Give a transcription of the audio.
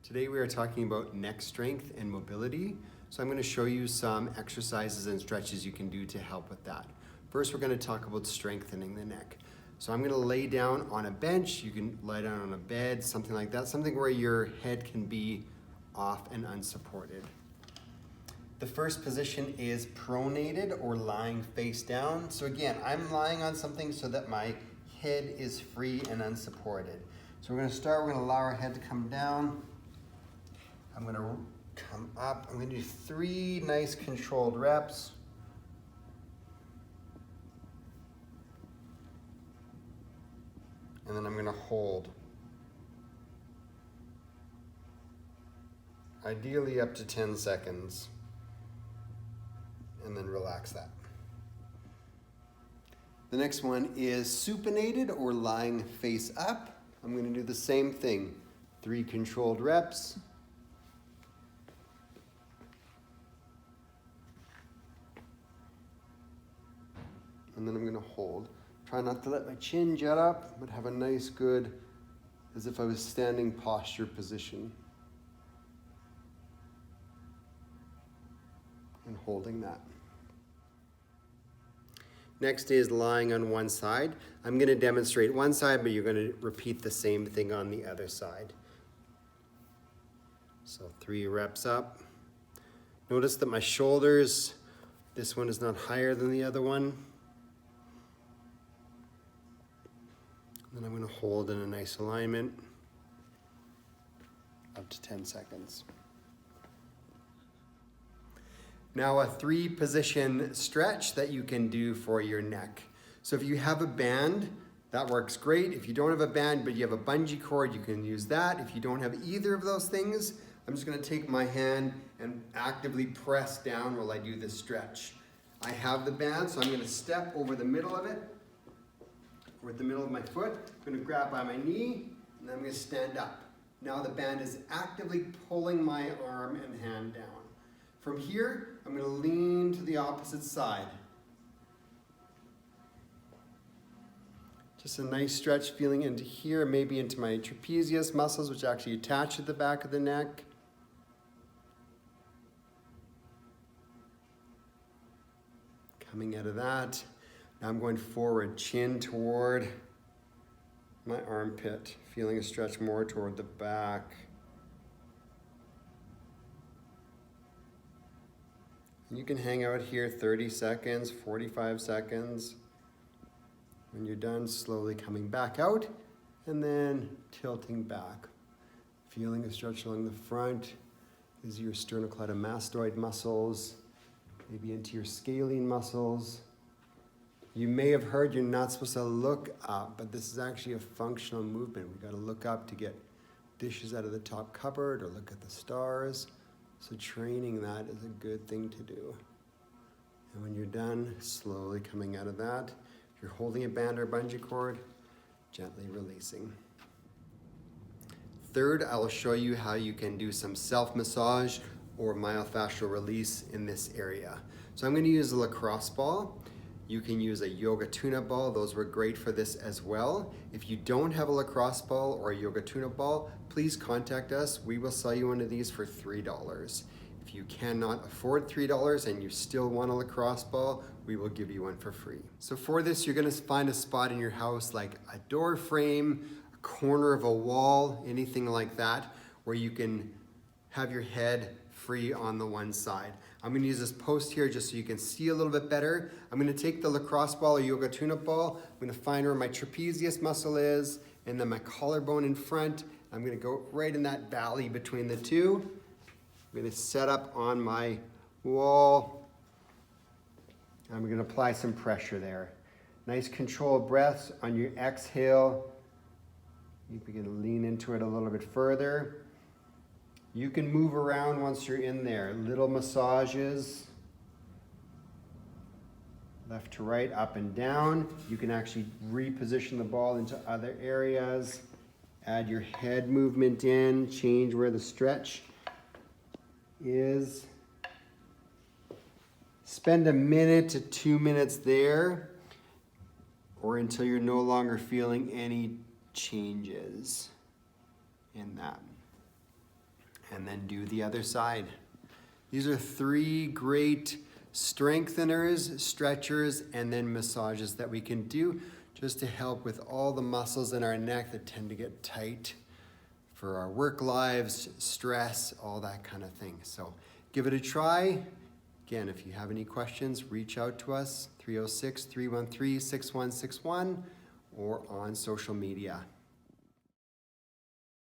Today we are talking about neck strength and mobility. So I'm going to show you some exercises and stretches you can do to help with that. First, we're going to talk about strengthening the neck. So I'm going to lay down on a bench. You can lie down on a bed, something like that, something where your head can be off and unsupported. The first position is pronated or lying face down. So again, I'm lying on something so that my head is free and unsupported. So we're going to start, we're going to allow our head to come down. I'm going to come up. I'm going to do 3 nice controlled reps. And then I'm going to hold. Ideally up to 10 seconds. And then relax that. The next one is supinated or lying face up. I'm going to do the same thing. 3 controlled reps. And then I'm going to hold. Try not to let my chin jet up, but have a nice, good, as if I was standing posture position. And holding that. Next is lying on one side. I'm going to demonstrate one side, but you're going to repeat the same thing on the other side. So 3 reps up. Notice that my shoulders, this one is not higher than the other one. Then I'm going to hold in a nice alignment, up to 10 seconds. Now a 3-position stretch that you can do for your neck. So if you have a band, that works great. If you don't have a band, but you have a bungee cord, you can use that. If you don't have either of those things, I'm just going to take my hand and actively press down while I do this stretch. I have the band, so I'm going to step over the middle of it, or at the middle of my foot. I'm going to grab by my knee, and then I'm going to stand up. Now the band is actively pulling my arm and hand down. From here, I'm going to lean to the opposite side. Just a nice stretch feeling into here, maybe into my trapezius muscles, which actually attach at the back of the neck. Coming out of that. Now I'm going forward, chin toward my armpit, feeling a stretch more toward the back. And you can hang out here 30 seconds, 45 seconds. When you're done, slowly coming back out and then tilting back. Feeling a stretch along the front. These are your sternocleidomastoid muscles, maybe into your scalene muscles. You may have heard you're not supposed to look up, but this is actually a functional movement. We've got to look up to get dishes out of the top cupboard or look at the stars. So training that is a good thing to do. And when you're done, slowly coming out of that. If you're holding a band or bungee cord, gently releasing. Third, I will show you how you can do some self-massage or myofascial release in this area. So I'm going to use a lacrosse ball. You can use a yoga tune-up ball. Those were great for this as well. If you don't have a lacrosse ball or a yoga tune-up ball, please contact us. We will sell you one of these for $3. If you cannot afford $3 and you still want a lacrosse ball, we will give you one for free. So for this, you're going to find a spot in your house like a door frame, a corner of a wall, anything like that, where you can have your head free on the one side. I'm going to use this post here just so you can see a little bit better. I'm going to take the lacrosse ball or yoga tune-up ball. I'm going to find where my trapezius muscle is and then my collarbone in front. I'm going to go right in that valley between the two. I'm going to set up on my wall. I'm going to apply some pressure there. Nice controlled breaths on your exhale. You begin to lean into it a little bit further. You can move around once you're in there. Little massages, left to right, up and down. You can actually reposition the ball into other areas. Add your head movement in, change where the stretch is. Spend a minute to 2 minutes there, or until you're no longer feeling any changes in that. And then do the other side. These are 3 great strengtheners, stretchers, and then massages that we can do just to help with all the muscles in our neck that tend to get tight for our work lives, stress, all that kind of thing. So give it a try. Again, if you have any questions, reach out to us, 306-313-6161, or on social media.